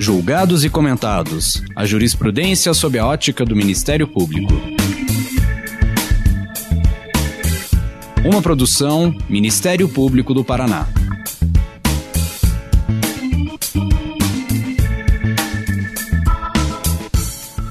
Julgados e comentados. A jurisprudência sob a ótica do Ministério Público. Uma produção Ministério Público do Paraná.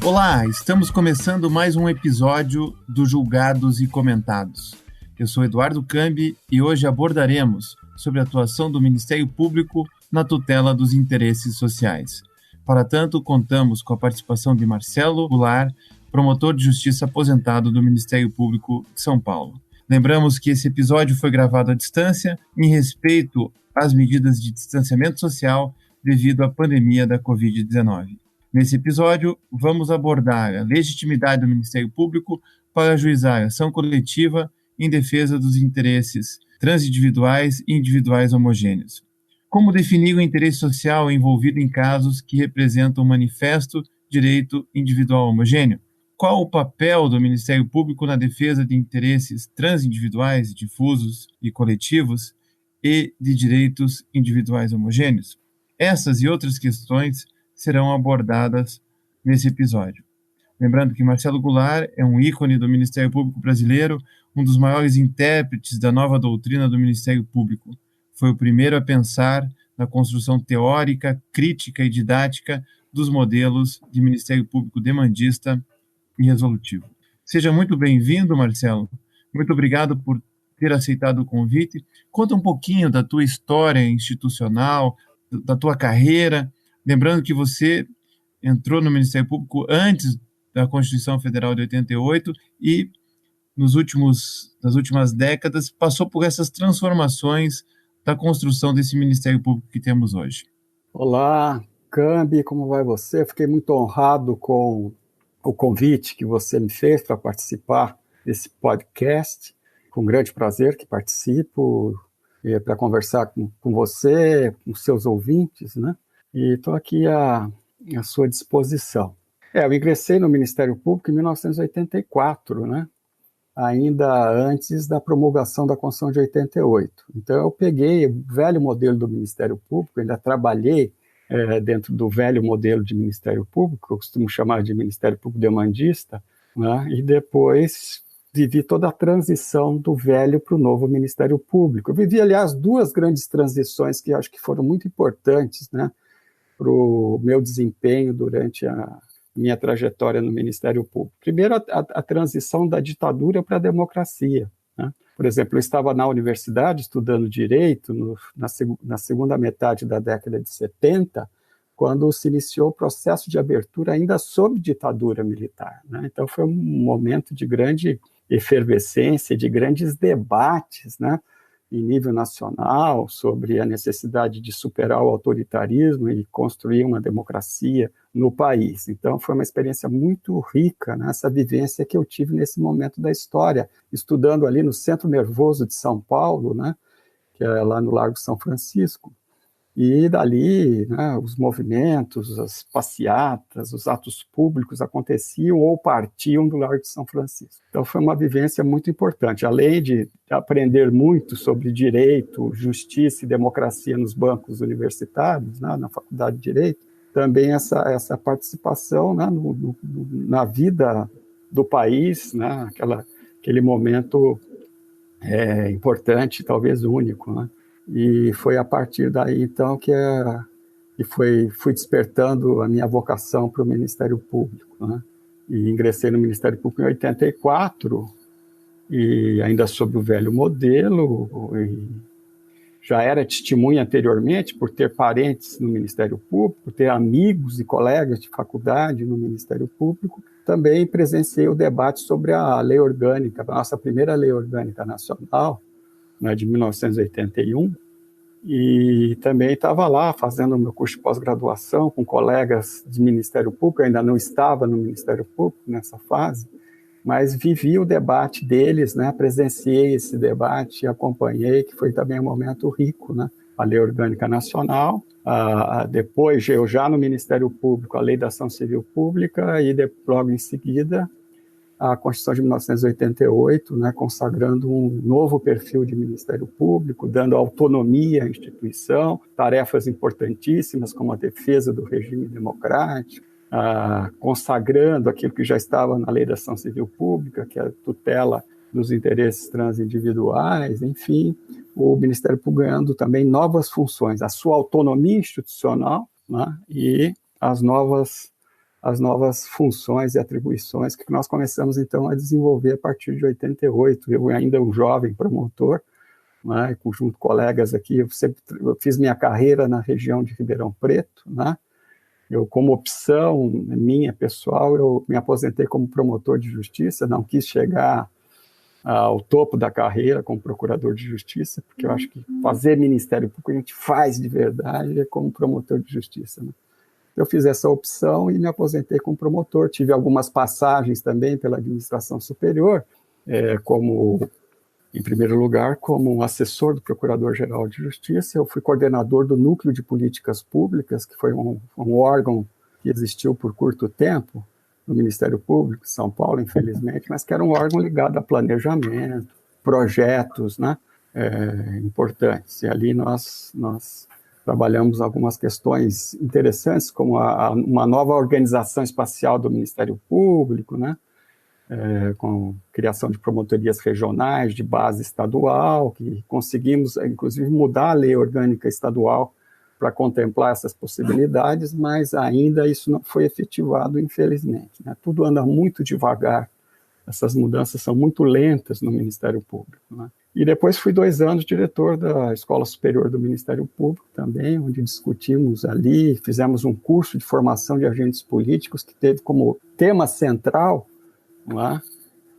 Olá, estamos começando mais um episódio do Julgados e Comentados. Eu sou Eduardo Cambi e hoje abordaremos sobre a atuação do Ministério Público na tutela dos interesses sociais. Para tanto, contamos com a participação de Marcelo Goulart, promotor de justiça aposentado do Ministério Público de São Paulo. Lembramos que esse episódio foi gravado à distância em respeito às medidas de distanciamento social devido à pandemia da Covid-19. Nesse episódio, vamos abordar a legitimidade do Ministério Público para ajuizar ação coletiva em defesa dos interesses transindividuais e individuais homogêneos. Como definir o interesse social envolvido em casos que representam um manifesto direito individual homogêneo? Qual o papel do Ministério Público na defesa de interesses transindividuais, difusos e coletivos e de direitos individuais homogêneos? Essas e outras questões serão abordadas nesse episódio. Lembrando que Marcelo Goulart é um ícone do Ministério Público brasileiro, um dos maiores intérpretes da nova doutrina do Ministério Público. Foi o primeiro a pensar na construção teórica, crítica e didática dos modelos de Ministério Público demandista e resolutivo. Seja muito bem-vindo, Marcelo. Muito obrigado por ter aceitado o convite. Conta um pouquinho da tua história institucional, da tua carreira. Lembrando que você entrou no Ministério Público antes da Constituição Federal de 88 e nas últimas décadas passou por essas transformações da construção desse Ministério Público que temos hoje. Olá, Cambi, como vai você? Fiquei muito honrado com o convite que você me fez para participar desse podcast. Com grande prazer que participo para conversar com você, com seus ouvintes, né? E estou aqui à sua disposição. Eu ingressei no Ministério Público em 1984, né? Ainda antes da promulgação da Constituição de 88. Então, eu peguei o velho modelo do Ministério Público, ainda trabalhei dentro do velho modelo de Ministério Público, que eu costumo chamar de Ministério Público demandista, né? E depois vivi toda a transição do velho para o novo Ministério Público. Eu vivi, aliás, duas grandes transições que acho que foram muito importantes, né, para o meu desempenho durante a minha trajetória no Ministério Público. Primeiro, a transição da ditadura para a democracia, né? Por exemplo, eu estava na universidade estudando Direito na segunda metade da década de 70, quando se iniciou o processo de abertura ainda sob ditadura militar, né? Então, foi um momento de grande efervescência, de grandes debates, né, em nível nacional, sobre a necessidade de superar o autoritarismo e construir uma democracia no país. Então, foi uma experiência muito rica, né, essa vivência que eu tive nesse momento da história, estudando ali no Centro Nervoso de São Paulo, né, que é lá no Largo São Francisco. E dali, né, os movimentos, as passeatas, os atos públicos aconteciam ou partiam do Largo de São Francisco. Então foi uma vivência muito importante. Além de aprender muito sobre direito, justiça e democracia nos bancos universitários, né, na Faculdade de Direito, também essa participação, né, na vida do país, né, aquele momento importante, talvez único, né? E foi a partir daí, então, que fui despertando a minha vocação para o Ministério Público, né? E ingressei no Ministério Público em 84, e ainda sob o velho modelo, e já era testemunha anteriormente, por ter parentes no Ministério Público, por ter amigos e colegas de faculdade no Ministério Público. Também presenciei o debate sobre a lei orgânica, a nossa primeira lei orgânica nacional, né, de 1981, e também estava lá fazendo o meu curso de pós-graduação com colegas de Ministério Público. Eu ainda não estava no Ministério Público nessa fase, mas vivi o debate deles, né, presenciei esse debate e acompanhei, que foi também um momento rico, né, a Lei Orgânica Nacional, depois eu já no Ministério Público, a Lei da Ação Civil Pública, e logo em seguida a Constituição de 1988, né, consagrando um novo perfil de Ministério Público, dando autonomia à instituição, tarefas importantíssimas como a defesa do regime democrático, consagrando aquilo que já estava na Lei da Ação Civil Pública, que é a tutela dos interesses transindividuais, enfim, o Ministério Público ganhando também novas funções, a sua autonomia institucional, né, e as novas funções e atribuições que nós começamos, então, a desenvolver a partir de 88. Eu ainda um jovem promotor, né, junto com colegas aqui, eu fiz minha carreira na região de Ribeirão Preto, né. Eu, como opção minha pessoal, eu me aposentei como promotor de justiça, não quis chegar ao topo da carreira como procurador de justiça, porque eu acho que fazer Ministério Público a gente faz de verdade é como promotor de justiça, né? Eu fiz essa opção e me aposentei como promotor. Tive algumas passagens também pela administração superior, em primeiro lugar, como assessor do Procurador-Geral de Justiça. Eu fui coordenador do Núcleo de Políticas Públicas, que foi um órgão que existiu por curto tempo no Ministério Público de São Paulo, infelizmente, mas que era um órgão ligado a planejamento, projetos, né, importantes. E ali nós trabalhamos algumas questões interessantes, como uma nova organização espacial do Ministério Público, né, com criação de promotorias regionais de base estadual, que conseguimos, inclusive, mudar a lei orgânica estadual para contemplar essas possibilidades, mas ainda isso não foi efetivado, infelizmente, né? Tudo anda muito devagar, essas mudanças são muito lentas no Ministério Público, né? E depois fui 2 anos diretor da Escola Superior do Ministério Público também, onde discutimos ali, fizemos um curso de formação de agentes políticos que teve como tema central, né,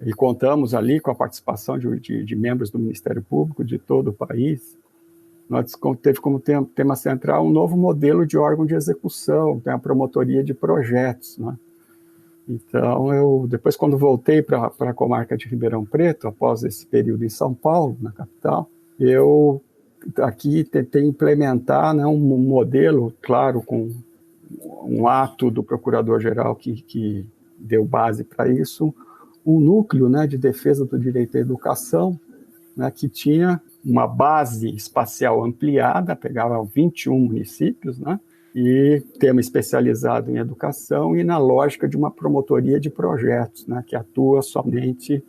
e contamos ali com a participação de membros do Ministério Público de todo o país. Nós teve como tema central um novo modelo de órgão de execução, a promotoria de projetos, né? Então, eu depois, quando voltei para a comarca de Ribeirão Preto, após esse período em São Paulo, na capital, eu aqui tentei implementar, né, um modelo, claro, com um ato do Procurador-Geral que deu base para isso, um núcleo, né, de defesa do direito à educação, né, que tinha uma base espacial ampliada, pegava 21 municípios, né, e tema especializado em educação e na lógica de uma promotoria de projetos, né, que atua somente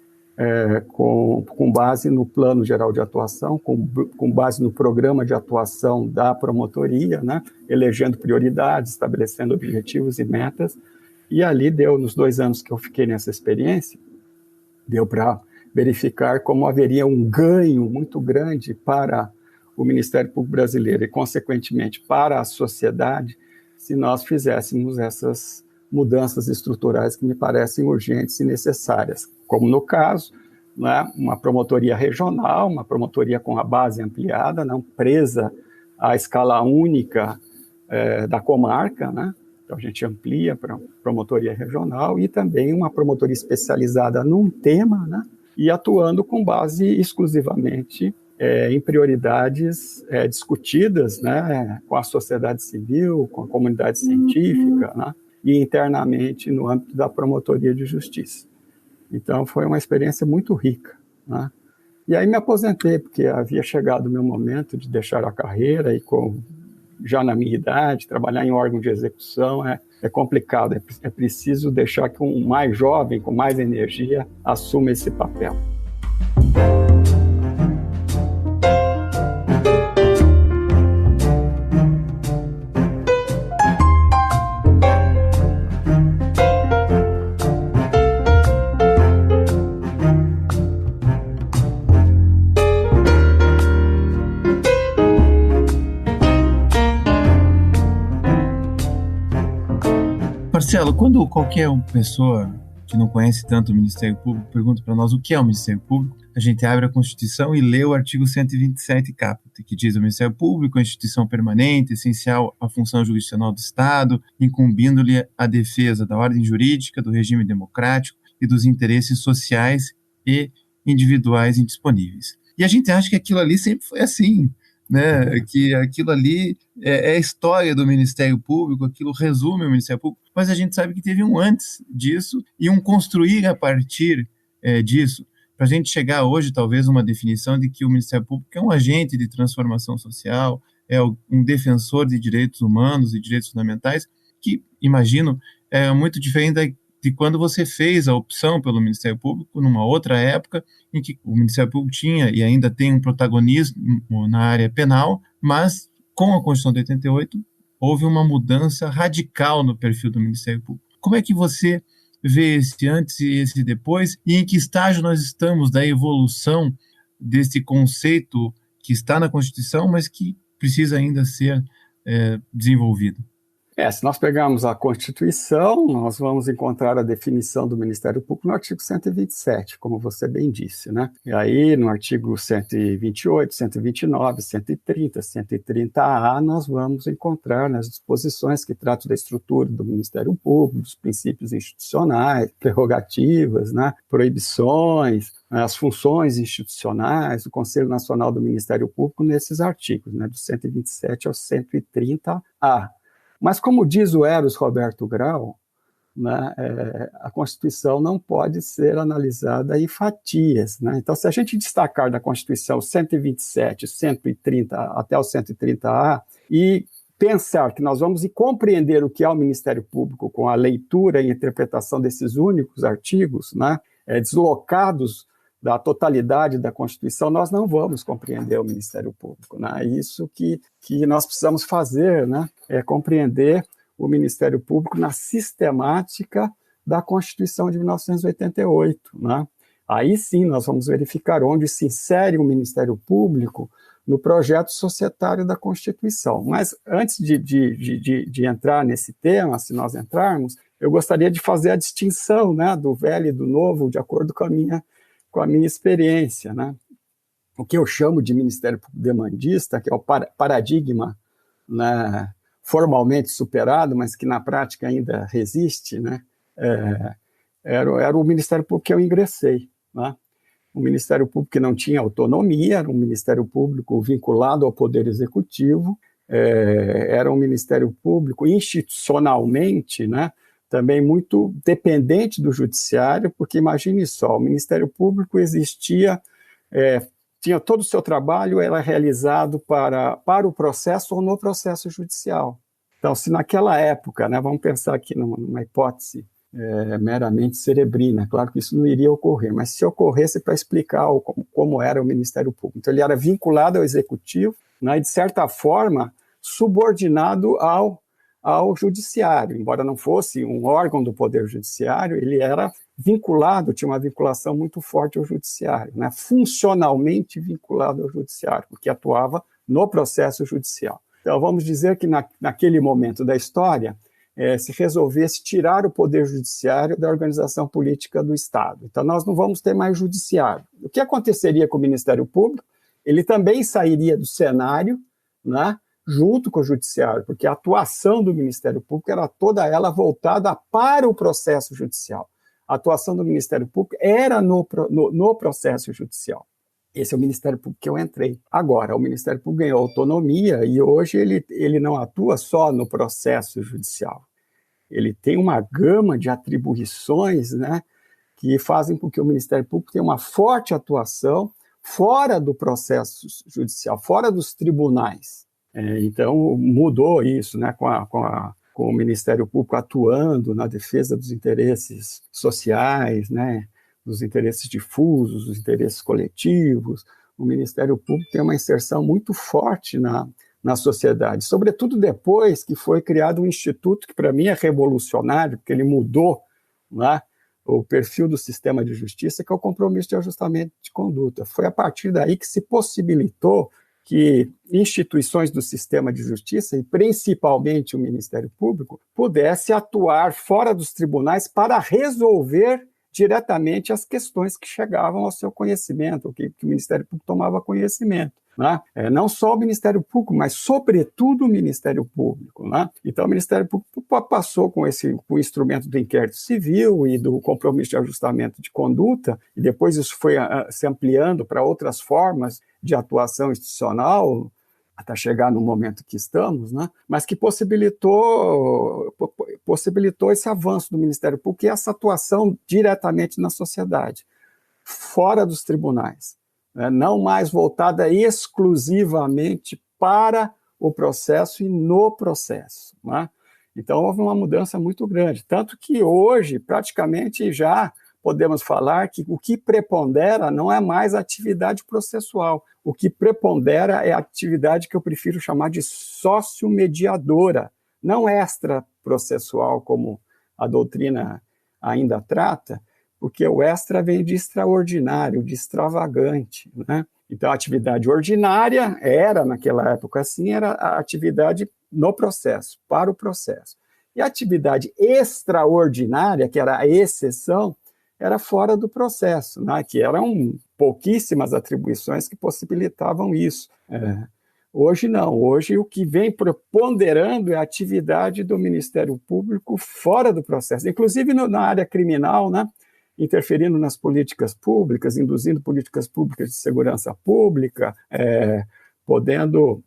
com base no plano geral de atuação, com base no programa de atuação da promotoria, né, elegendo prioridades, estabelecendo objetivos e metas. E ali nos 2 anos que eu fiquei nessa experiência, deu para verificar como haveria um ganho muito grande para o Ministério Público Brasileiro e, consequentemente, para a sociedade, se nós fizéssemos essas mudanças estruturais que me parecem urgentes e necessárias, como no caso, né, uma promotoria regional, uma promotoria com a base ampliada, não presa à escala única da comarca, né? Então, a gente amplia para promotoria regional e também uma promotoria especializada num tema, né, e atuando com base exclusivamente em prioridades discutidas, né, com a sociedade civil, com a comunidade científica, né, e internamente no âmbito da promotoria de justiça. Então, foi uma experiência muito rica, né? E aí me aposentei, porque havia chegado o meu momento de deixar a carreira e já na minha idade, trabalhar em órgão de execução é complicado, é preciso deixar que um mais jovem, com mais energia, assuma esse papel. Marcelo, quando qualquer pessoa que não conhece tanto o Ministério Público pergunta para nós o que é o Ministério Público, a gente abre a Constituição e lê o artigo 127 caput, que diz: o Ministério Público é uma instituição permanente, essencial à função jurisdicional do Estado, incumbindo-lhe a defesa da ordem jurídica, do regime democrático e dos interesses sociais e individuais indisponíveis. E a gente acha que aquilo ali sempre foi assim, né? Que aquilo ali é a história do Ministério Público, aquilo resume o Ministério Público, mas a gente sabe que teve um antes disso e um construir a partir disso, para a gente chegar hoje, talvez, uma definição de que o Ministério Público é um agente de transformação social, é um defensor de direitos humanos e direitos fundamentais, que, imagino, é muito diferente de quando você fez a opção pelo Ministério Público numa outra época, em que o Ministério Público tinha e ainda tem um protagonismo na área penal, mas com a Constituição de 88 houve uma mudança radical no perfil do Ministério Público. Como é que você vê esse antes e esse depois, e em que estágio nós estamos da evolução desse conceito que está na Constituição, mas que precisa ainda ser desenvolvido? Se nós pegarmos a Constituição, nós vamos encontrar a definição do Ministério Público no artigo 127, como você bem disse, né? E aí, no artigo 128, 129, 130, 130A, nós vamos encontrar nas disposições que tratam da estrutura do Ministério Público, dos princípios institucionais, prerrogativas, né? Proibições, as funções institucionais, do Conselho Nacional do Ministério Público, nesses artigos, né? Do 127 ao 130A. Mas, como diz o Eros Roberto Grau, né, a Constituição não pode ser analisada em fatias, né? Então, se a gente destacar da Constituição 127, 130 até o 130A e pensar que nós vamos compreender o que é o Ministério Público com a leitura e interpretação desses únicos artigos, né, deslocados da totalidade da Constituição, nós não vamos compreender o Ministério Público, né? Isso que nós precisamos fazer, né? É compreender o Ministério Público na sistemática da Constituição de 1988, né? Aí sim nós vamos verificar onde se insere o Ministério Público no projeto societário da Constituição. Mas antes de entrar nesse tema, se nós entrarmos, eu gostaria de fazer a distinção, né, do velho e do novo, de acordo com a minha experiência, né? O que eu chamo de Ministério Público demandista, que é o paradigma, né, formalmente superado, mas que na prática ainda resiste, né? Era o Ministério Público que eu ingressei, né? Um Ministério Público que não tinha autonomia, era um Ministério Público vinculado ao Poder Executivo, era um Ministério Público institucionalmente, né, também muito dependente do Judiciário, porque imagine só, o Ministério Público existia, tinha todo o seu trabalho, era realizado para o processo ou no processo judicial. Então, se naquela época, né, vamos pensar aqui numa hipótese meramente cerebrina, claro que isso não iria ocorrer, mas se ocorresse para explicar como era o Ministério Público. Então, ele era vinculado ao Executivo, né, e, de certa forma, subordinado ao Judiciário, embora não fosse um órgão do Poder Judiciário, ele era vinculado, tinha uma vinculação muito forte ao Judiciário, né? Funcionalmente vinculado ao Judiciário, porque atuava no processo judicial. Então, vamos dizer que naquele momento da história, se resolvesse tirar o Poder Judiciário da organização política do Estado. Então, nós não vamos ter mais Judiciário. O que aconteceria com o Ministério Público? Ele também sairia do cenário, né, junto com o Judiciário, porque a atuação do Ministério Público era toda ela voltada para o processo judicial. A atuação do Ministério Público era no processo judicial. Esse é o Ministério Público que eu entrei. Agora, o Ministério Público ganhou autonomia e hoje ele não atua só no processo judicial. Ele tem uma gama de atribuições, né, que fazem com que o Ministério Público tenha uma forte atuação fora do processo judicial, fora dos tribunais. Então, mudou isso, né, com o Ministério Público atuando na defesa dos interesses sociais, né, dos interesses difusos, dos interesses coletivos. O Ministério Público tem uma inserção muito forte na sociedade, sobretudo depois que foi criado um instituto que, para mim, é revolucionário, porque ele mudou, né, o perfil do sistema de justiça, que é o compromisso de ajustamento de conduta. Foi a partir daí que se possibilitou que instituições do sistema de justiça, e principalmente o Ministério Público, pudesse atuar fora dos tribunais para resolver diretamente as questões que chegavam ao seu conhecimento, que o Ministério Público tomava conhecimento, né? Não só o Ministério Público, mas sobretudo o Ministério Público, né? Então o Ministério Público passou com o instrumento do inquérito civil e do compromisso de ajustamento de conduta, e depois isso foi se ampliando para outras formas de atuação institucional, até chegar no momento que estamos, né? Mas que possibilitou esse avanço do Ministério Público e essa atuação diretamente na sociedade, fora dos tribunais, né? Não mais voltada exclusivamente para o processo e no processo, né? Então, houve uma mudança muito grande, tanto que hoje, praticamente, já podemos falar que o que prepondera não é mais a atividade processual. O que prepondera é a atividade que eu prefiro chamar de sócio-mediadora, não extra-processual, como a doutrina ainda trata, porque o extra vem de extraordinário, de extravagante, né? Então, a atividade ordinária era, naquela época assim, era a atividade no processo, para o processo. E a atividade extraordinária, que era a exceção, era fora do processo, né? Que eram pouquíssimas atribuições que possibilitavam isso. Hoje não, hoje o que vem preponderando é a atividade do Ministério Público fora do processo, inclusive na área criminal, né? Interferindo nas políticas públicas, induzindo políticas públicas de segurança pública, podendo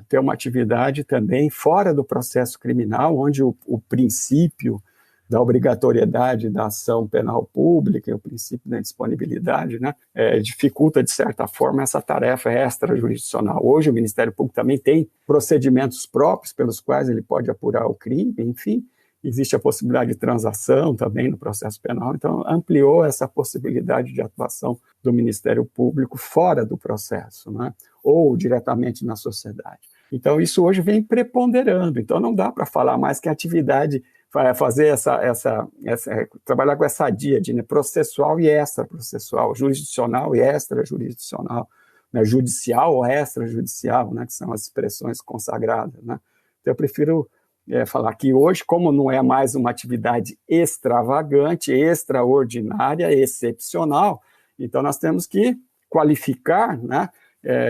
ter uma atividade também fora do processo criminal, onde o princípio da obrigatoriedade da ação penal pública e o princípio da disponibilidade, né, dificulta, de certa forma, essa tarefa extrajurisdicional. Hoje o Ministério Público também tem procedimentos próprios pelos quais ele pode apurar o crime, enfim, existe a possibilidade de transação também no processo penal, então ampliou essa possibilidade de atuação do Ministério Público fora do processo, né, ou diretamente na sociedade. Então isso hoje vem preponderando, então não dá para falar mais que a atividade fazer trabalhar com essa díade, né, processual e extraprocessual, jurisdicional e extrajurisdicional, né, judicial ou extrajudicial, né, que são as expressões consagradas, né. Então eu prefiro falar que hoje, como não é mais uma atividade extravagante, extraordinária, excepcional, então nós temos que qualificar, né,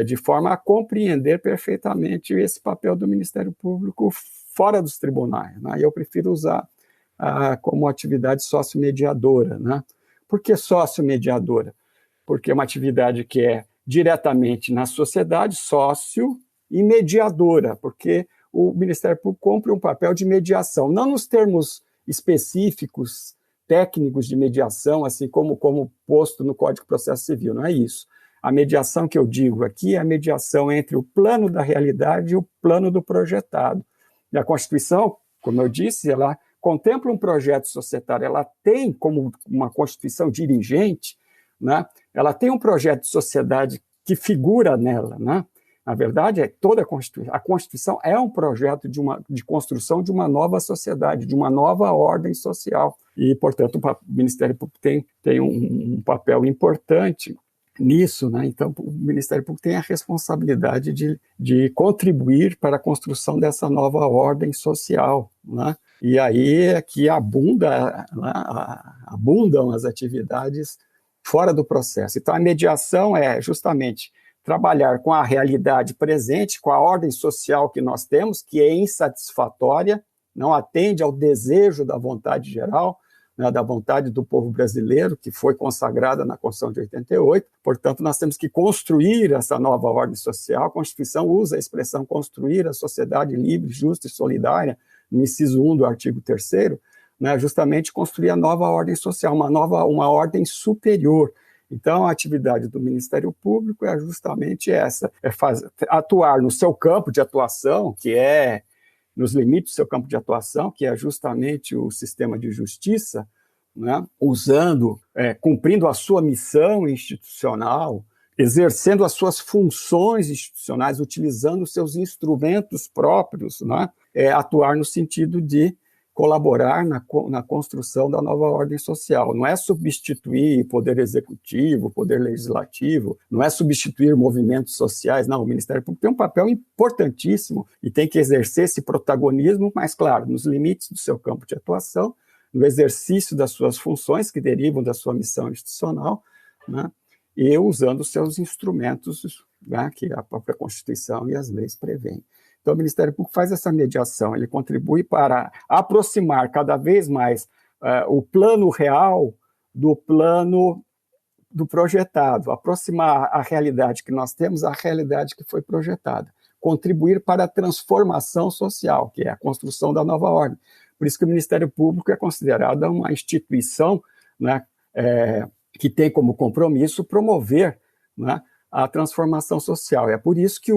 de forma a compreender perfeitamente esse papel do Ministério Público fora dos tribunais, né? E eu prefiro usar como atividade sócio-mediadora, né? Por que sócio-mediadora? Porque é uma atividade que é diretamente na sociedade, sócio e mediadora, porque o Ministério Público cumpre um papel de mediação, não nos termos específicos, técnicos de mediação, assim como posto no Código de Processo Civil, não é isso. A mediação que eu digo aqui é a mediação entre o plano da realidade e o plano do projetado. E a Constituição, como eu disse, ela contempla um projeto societário, ela tem como uma Constituição dirigente, né? Ela tem um projeto de sociedade que figura nela, né? Na verdade, toda a Constituição é um projeto de construção de uma nova sociedade, de uma nova ordem social. E, portanto, o Ministério Público tem um papel importante nisso, né? Então, o Ministério Público tem a responsabilidade de contribuir para a construção dessa nova ordem social, né? E aí é que abundam as atividades fora do processo. Então, a mediação é justamente trabalhar com a realidade presente, com a ordem social que nós temos, que é insatisfatória, não atende ao desejo da vontade geral, né, da vontade do povo brasileiro, que foi consagrada na Constituição de 88. Portanto, nós temos que construir essa nova ordem social. A Constituição usa a expressão construir a sociedade livre, justa e solidária, no inciso 1 do artigo 3º, né, justamente construir a nova ordem social, uma ordem superior. Então, a atividade do Ministério Público é justamente essa, atuar no seu campo de atuação, que é nos limites do seu campo de atuação, que é justamente o sistema de justiça, né, cumprindo a sua missão institucional, exercendo as suas funções institucionais, utilizando os seus instrumentos próprios, né, atuar no sentido de colaborar na construção da nova ordem social. Não é substituir poder executivo, poder legislativo, não é substituir movimentos sociais, não. O Ministério Público tem um papel importantíssimo e tem que exercer esse protagonismo, mas, claro, nos limites do seu campo de atuação, no exercício das suas funções que derivam da sua missão institucional, né, e usando os seus instrumentos, né, que a própria Constituição e as leis prevêem. Então, o Ministério Público faz essa mediação, ele contribui para aproximar cada vez mais o plano real do plano do projetado, aproximar a realidade que nós temos à realidade que foi projetada. contribuir para a transformação social, que é a construção da nova ordem. Por isso que o Ministério Público é considerado uma instituição, né, que tem como compromisso promover, né, a transformação social. É por isso que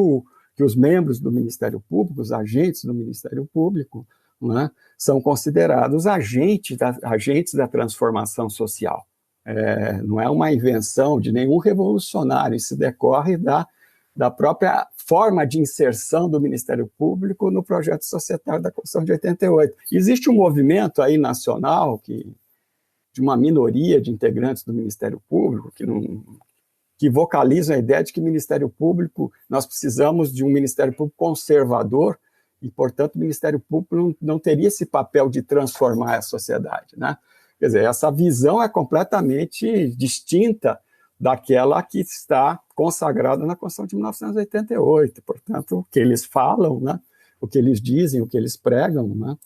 os membros do Ministério Público, os agentes do Ministério Público, né, são considerados agentes da transformação social. Não é uma invenção de nenhum revolucionário, isso decorre da própria forma de inserção do Ministério Público no projeto societário da Constituição de 88. Existe um movimento aí nacional de uma minoria de integrantes do Ministério Público que vocalizam a ideia de que o Ministério Público, nós precisamos de um Ministério Público conservador e, portanto, o Ministério Público não teria esse papel de transformar a sociedade, né? Quer dizer, essa visão é completamente distinta daquela que está consagrada na Constituição de 1988. Portanto, o que eles falam, né, o que eles dizem, o que eles pregam, né,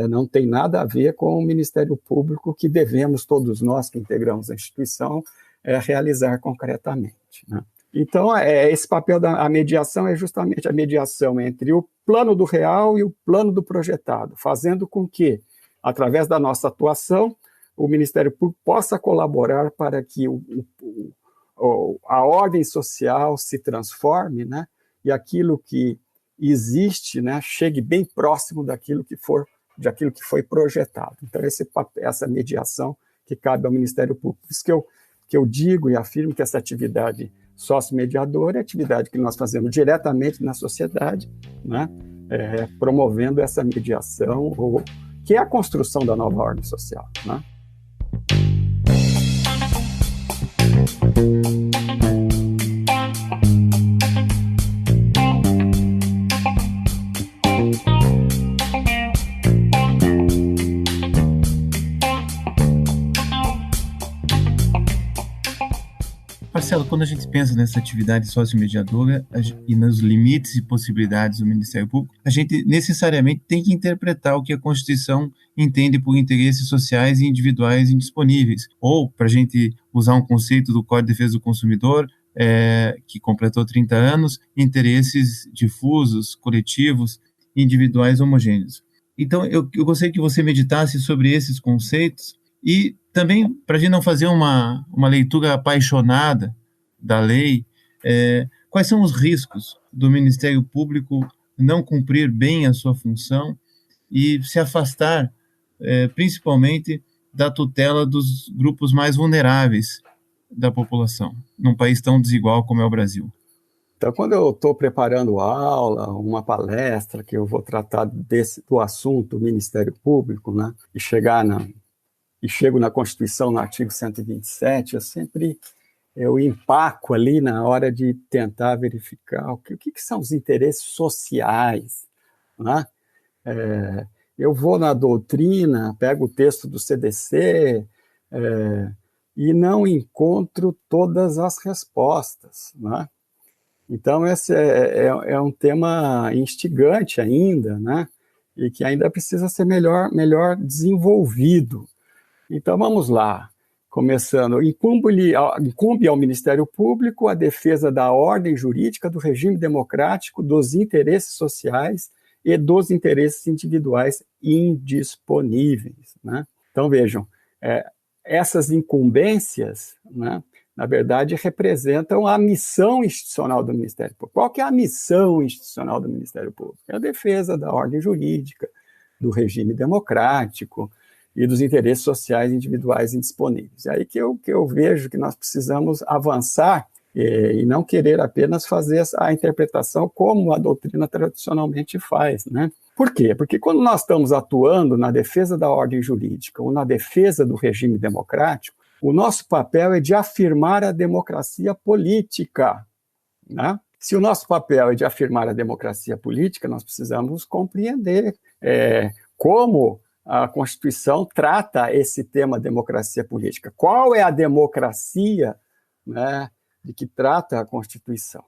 não tem nada a ver com o Ministério Público que devemos, todos nós que integramos a instituição, realizar concretamente, né? Então, esse papel da mediação é justamente a mediação entre o plano do real e o plano do projetado, fazendo com que, através da nossa atuação, o Ministério Público possa colaborar para que a ordem social se transforme, né, e aquilo que existe, né, chegue bem próximo daquilo que foi projetado. Então, essa mediação que cabe ao Ministério Público. Por isso que eu digo e afirmo que essa atividade sócio-mediadora é a atividade que nós fazemos diretamente na sociedade, né, promovendo essa mediação, que é a construção da nova ordem social, né? Marcelo, quando a gente pensa nessa atividade sócio-mediadora e nos limites e possibilidades do Ministério Público, a gente necessariamente tem que interpretar o que a Constituição entende por interesses sociais e individuais indisponíveis. Ou, para a gente usar um conceito do Código de Defesa do Consumidor, que completou 30 anos, interesses difusos, coletivos, individuais homogêneos. Então, eu gostaria que você meditasse sobre esses conceitos e também, para a gente não fazer uma leitura apaixonada da lei, quais são os riscos do Ministério Público não cumprir bem a sua função e se afastar, principalmente, da tutela dos grupos mais vulneráveis da população, num país tão desigual como é o Brasil? Então, quando eu estou preparando aula, uma palestra, que eu vou tratar do assunto Ministério Público, né, e chego na Constituição, no artigo 127, eu empaco ali na hora de tentar verificar o que são os interesses sociais, né? Eu vou na doutrina, pego o texto do CDC e não encontro todas as respostas, né? Então, esse é um tema instigante ainda, né? E que ainda precisa ser melhor desenvolvido. Então, vamos lá. Começando, incumbe ao Ministério Público a defesa da ordem jurídica, do regime democrático, dos interesses sociais e dos interesses individuais indisponíveis, né? Então, vejam, essas incumbências, né, na verdade, representam a missão institucional do Ministério Público. Qual que é a missão institucional do Ministério Público? É a defesa da ordem jurídica, do regime democrático e dos interesses sociais individuais indisponíveis. É aí que eu vejo que nós precisamos avançar e não querer apenas fazer a interpretação como a doutrina tradicionalmente faz, né? Por quê? Porque quando nós estamos atuando na defesa da ordem jurídica ou na defesa do regime democrático, o nosso papel é de afirmar a democracia política, né? Se o nosso papel é de afirmar a democracia política, nós precisamos compreender como a Constituição trata esse tema democracia política. Qual é a democracia, né, de que trata a Constituição?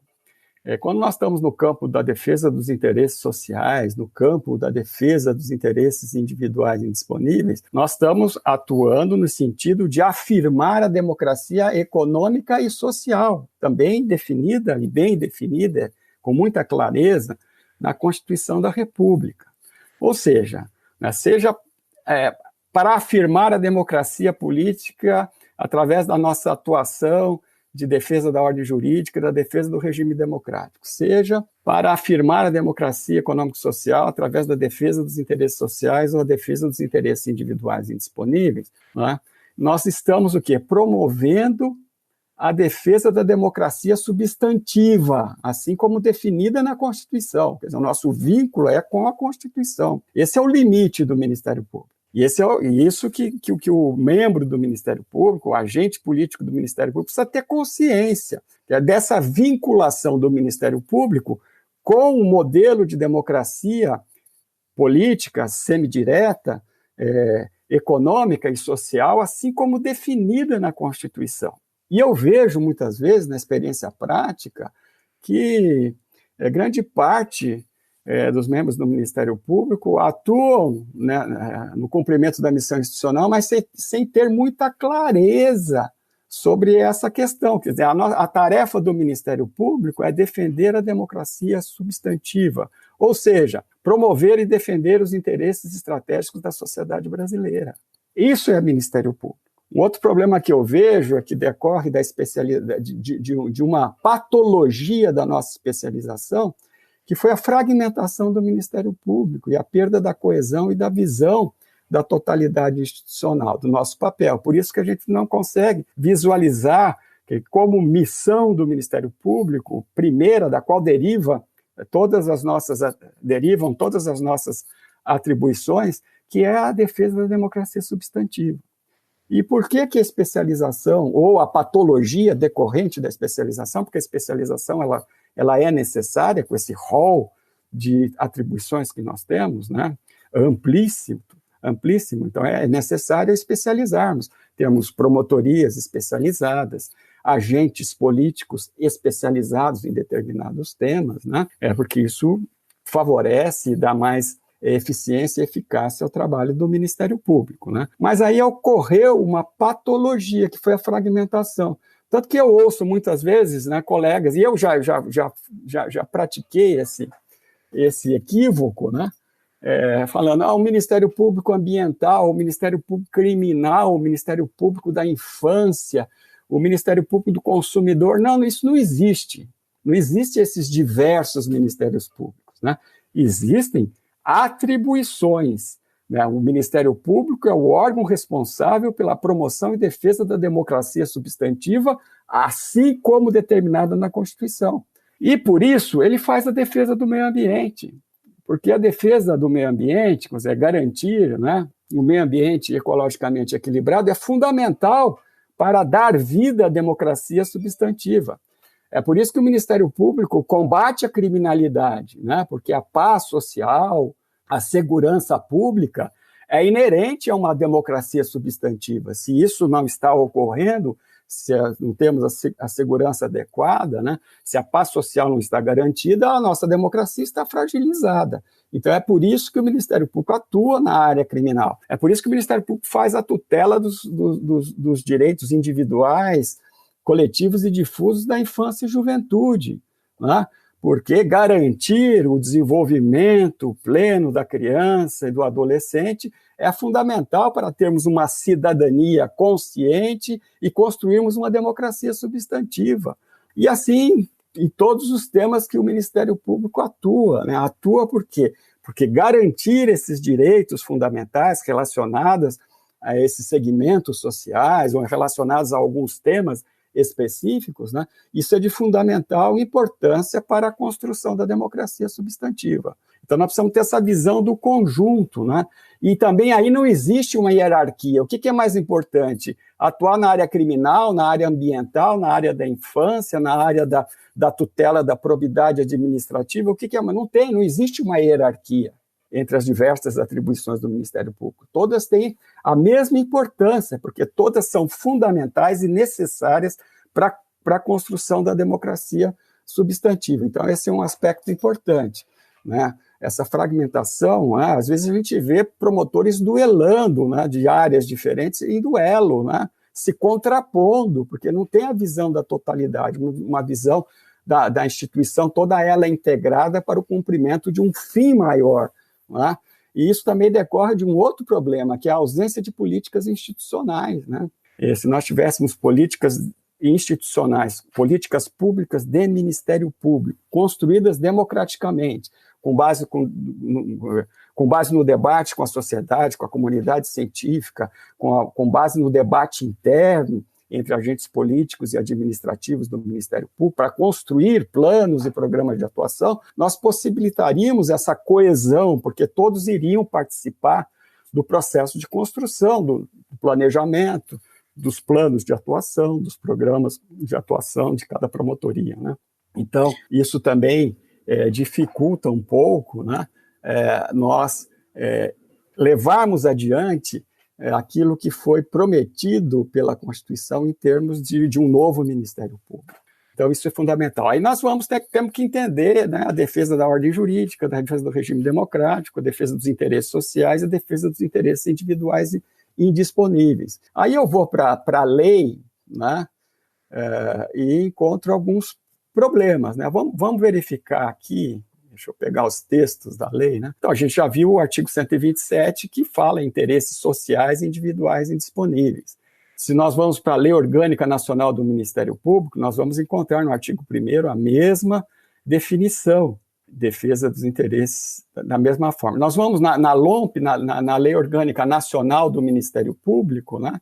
Quando nós estamos no campo da defesa dos interesses sociais, no campo da defesa dos interesses individuais indisponíveis, nós estamos atuando no sentido de afirmar a democracia econômica e social, também definida e bem definida com muita clareza na Constituição da República. Ou seja, né, para afirmar a democracia política através da nossa atuação de defesa da ordem jurídica e da defesa do regime democrático, seja para afirmar a democracia econômico-social através da defesa dos interesses sociais ou a defesa dos interesses individuais indisponíveis, né? Nós estamos o quê? Promovendo a defesa da democracia substantiva, assim como definida na Constituição. Quer dizer, o nosso vínculo é com a Constituição. Esse é o limite do Ministério Público. E isso que o membro do Ministério Público, o agente político do Ministério Público, precisa ter consciência, que é dessa vinculação do Ministério Público com o modelo de democracia política semidireta, econômica e social, assim como definida na Constituição. E eu vejo muitas vezes, na experiência prática, que grande parte dos membros do Ministério Público atuam, né, no cumprimento da missão institucional, mas sem ter muita clareza sobre essa questão. Quer dizer, a tarefa do Ministério Público é defender a democracia substantiva, ou seja, promover e defender os interesses estratégicos da sociedade brasileira. Isso é Ministério Público. Um outro problema que eu vejo é que decorre da especialidade, de uma patologia da nossa especialização, que foi a fragmentação do Ministério Público e a perda da coesão e da visão da totalidade institucional, do nosso papel. Por isso que a gente não consegue visualizar que, como missão do Ministério Público, primeira, da qual derivam todas as nossas atribuições, que é a defesa da democracia substantiva. E por que a especialização, ou a patologia decorrente da especialização, porque a especialização ela é necessária com esse rol de atribuições que nós temos, né? amplíssimo, então é necessário especializarmos. Temos promotorias especializadas, agentes políticos especializados em determinados temas, né? Porque isso favorece e dá mais eficiência e eficácia ao trabalho do Ministério Público, né? Mas aí ocorreu uma patologia, que foi a fragmentação. Tanto que eu ouço muitas vezes, né, colegas, e eu já pratiquei esse equívoco, né, falando o Ministério Público Ambiental, o Ministério Público Criminal, o Ministério Público da Infância, o Ministério Público do Consumidor. Não, isso não existe. Não existem esses diversos ministérios públicos, né? Existem atribuições, né? O Ministério Público é o órgão responsável pela promoção e defesa da democracia substantiva, assim como determinada na Constituição. E, por isso, ele faz a defesa do meio ambiente, porque a defesa do meio ambiente, garantir, né, o meio ambiente ecologicamente equilibrado, é fundamental para dar vida à democracia substantiva. É por isso que o Ministério Público combate a criminalidade, né? Porque a paz social, a segurança pública é inerente a uma democracia substantiva. Se isso não está ocorrendo, se não temos a segurança adequada, né? Se a paz social não está garantida, a nossa democracia está fragilizada. Então é por isso que o Ministério Público atua na área criminal. É por isso que o Ministério Público faz a tutela dos direitos individuais, coletivos e difusos da infância e juventude, né? Porque garantir o desenvolvimento pleno da criança e do adolescente é fundamental para termos uma cidadania consciente e construirmos uma democracia substantiva. E assim, em todos os temas que o Ministério Público atua, né? Atua por quê? Porque garantir esses direitos fundamentais relacionados a esses segmentos sociais ou relacionados a alguns temas específicos, né? Isso é de fundamental importância para a construção da democracia substantiva. Então, nós precisamos ter essa visão do conjunto, né? E também aí não existe uma hierarquia. O que é mais importante? Atuar na área criminal, na área ambiental, na área da infância, na área da tutela da probidade administrativa? O que é? Não existe uma hierarquia entre as diversas atribuições do Ministério Público. Todas têm a mesma importância, porque todas são fundamentais e necessárias para a construção da democracia substantiva. Então, esse é um aspecto importante, né? Essa fragmentação, né? Às vezes a gente vê promotores duelando, né, de áreas diferentes em duelo, né, se contrapondo, porque não tem a visão da totalidade, uma visão da instituição, toda ela integrada para o cumprimento de um fim maior, não é? E isso também decorre de um outro problema, que é a ausência de políticas institucionais, né? E se nós tivéssemos políticas institucionais, políticas públicas de Ministério Público, construídas democraticamente, com base no debate com a sociedade, com a comunidade científica, com base no debate interno entre agentes políticos e administrativos do Ministério Público, para construir planos e programas de atuação, nós possibilitaríamos essa coesão, porque todos iriam participar do processo de construção, do planejamento, dos planos de atuação, dos programas de atuação de cada promotoria, né? Então, isso também dificulta um pouco, né, nós levarmos adiante aquilo que foi prometido pela Constituição em termos de um novo Ministério Público. Então, isso é fundamental. Aí nós temos que entender, né, a defesa da ordem jurídica, a defesa do regime democrático, a defesa dos interesses sociais, a defesa dos interesses individuais e indisponíveis. Aí eu vou para a lei, né, e encontro alguns problemas, né? Vamos verificar aqui, deixa eu pegar os textos da lei, né? Então, a gente já viu o artigo 127, que fala em interesses sociais individuais indisponíveis. Se nós vamos para a Lei Orgânica Nacional do Ministério Público, nós vamos encontrar no artigo 1º a mesma definição, defesa dos interesses da mesma forma. Nós vamos na LOMP, na Lei Orgânica Nacional do Ministério Público, né?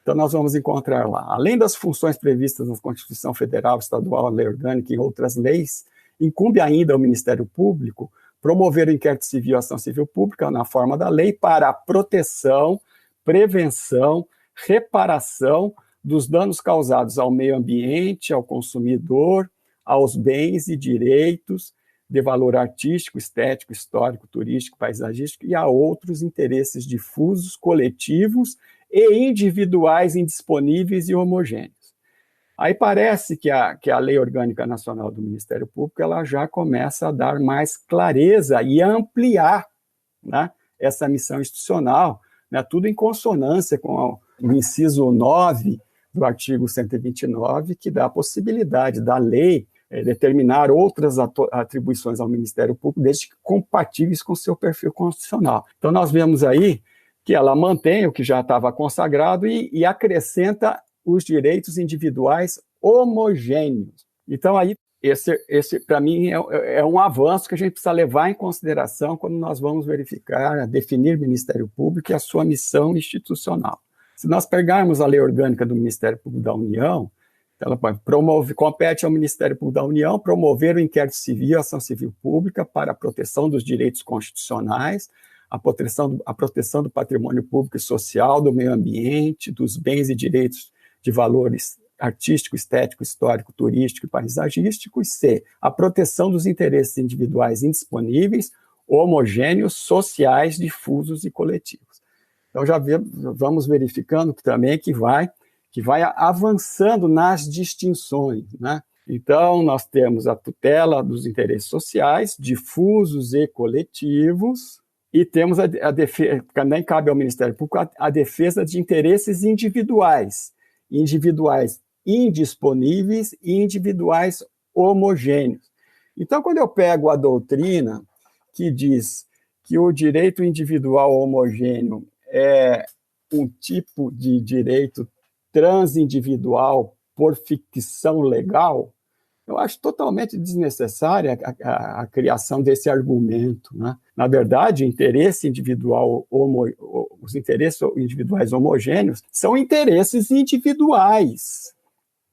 Então, nós vamos encontrar lá, além das funções previstas na Constituição Federal, Estadual, Lei Orgânica e outras leis, incumbe ainda ao Ministério Público promover o inquérito civil e ação civil pública na forma da lei para a proteção, prevenção, reparação dos danos causados ao meio ambiente, ao consumidor, aos bens e direitos de valor artístico, estético, histórico, turístico, paisagístico e a outros interesses difusos, coletivos e individuais indisponíveis e homogêneos. Aí parece que a Lei Orgânica Nacional do Ministério Público ela já começa a dar mais clareza e a ampliar, né, essa missão institucional, né, tudo em consonância com o inciso 9 do artigo 129, que dá a possibilidade da lei determinar outras atribuições ao Ministério Público, desde que compatíveis com seu perfil constitucional. Então, nós vemos aí que ela mantém o que já estava consagrado e acrescenta os direitos individuais homogêneos. Então, aí, esse para mim, é um avanço que a gente precisa levar em consideração quando nós vamos verificar, definir o Ministério Público e a sua missão institucional. Se nós pegarmos a Lei Orgânica do Ministério Público da União, ela compete ao Ministério Público da União promover o inquérito civil e a ação civil pública para a proteção dos direitos constitucionais, a proteção do patrimônio público e social, do meio ambiente, dos bens e direitos de valores artístico, estético, histórico, turístico e paisagístico, e C, a proteção dos interesses individuais indisponíveis, homogêneos, sociais, difusos e coletivos. Então, vamos verificando que também que vai avançando nas distinções, né? Então, nós temos a tutela dos interesses sociais, difusos e coletivos, e temos a defesa, também cabe ao Ministério Público a defesa de interesses individuais indisponíveis e individuais homogêneos. Então, quando eu pego a doutrina que diz que o direito individual homogêneo é um tipo de direito transindividual por ficção legal, eu acho totalmente desnecessária a criação desse argumento, né? Na verdade, os interesses individuais homogêneos são interesses individuais,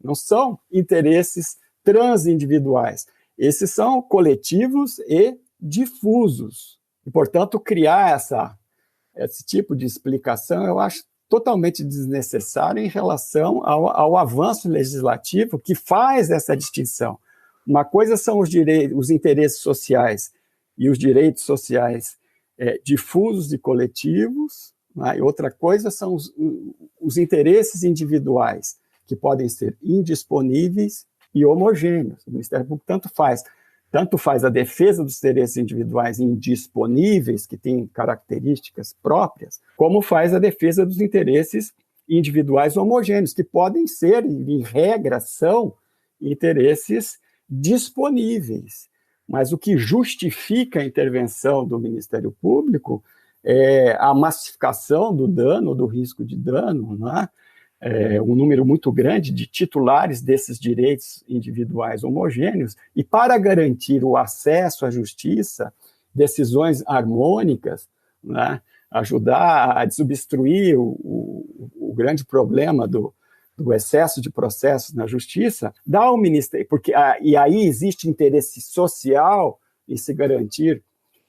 não são interesses transindividuais. Esses são coletivos e difusos. E, portanto, criar esse tipo de explicação, eu acho totalmente desnecessário em relação ao avanço legislativo que faz essa distinção. Uma coisa são os interesses sociais e os direitos sociais difusos e coletivos, né? E outra coisa são os interesses individuais, que podem ser indisponíveis e homogêneos. O Ministério Público tanto faz a defesa dos interesses individuais indisponíveis, que têm características próprias, como faz a defesa dos interesses individuais homogêneos, que podem ser, em regra, são interesses disponíveis. Mas o que justifica a intervenção do Ministério Público é a massificação do dano, do risco de dano, né? Um número muito grande de titulares desses direitos individuais homogêneos, e para garantir o acesso à justiça, decisões harmônicas, né? Ajudar a desobstruir o grande problema do excesso de processos na justiça, dá ao Ministério, e aí existe interesse social em se garantir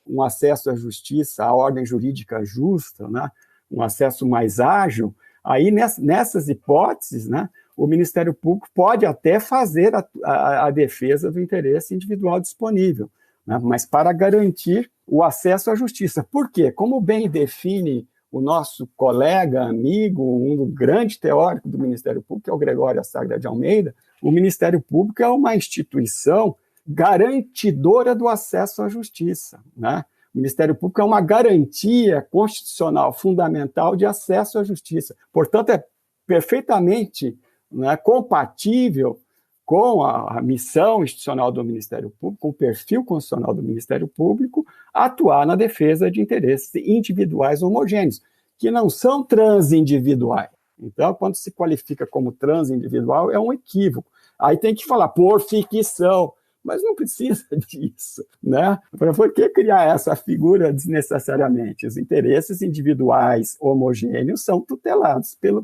um acesso à justiça, à ordem jurídica justa, né? Um acesso mais ágil. Aí, nessas hipóteses, né, o Ministério Público pode até fazer a defesa do interesse individual disponível, né, mas para garantir o acesso à justiça. Por quê? Como bem define o nosso colega, amigo, um grande teórico do Ministério Público, que é o Gregório Sagra de Almeida, o Ministério Público é uma instituição garantidora do acesso à justiça, né? O Ministério Público é uma garantia constitucional fundamental de acesso à justiça. Portanto, é perfeitamente, né, compatível com a missão institucional do Ministério Público, com o perfil constitucional do Ministério Público, atuar na defesa de interesses individuais homogêneos, que não são transindividuais. Então, quando se qualifica como transindividual, é um equívoco. Aí tem que falar por ficção, mas não precisa disso, né? Por que criar essa figura desnecessariamente? Os interesses individuais homogêneos são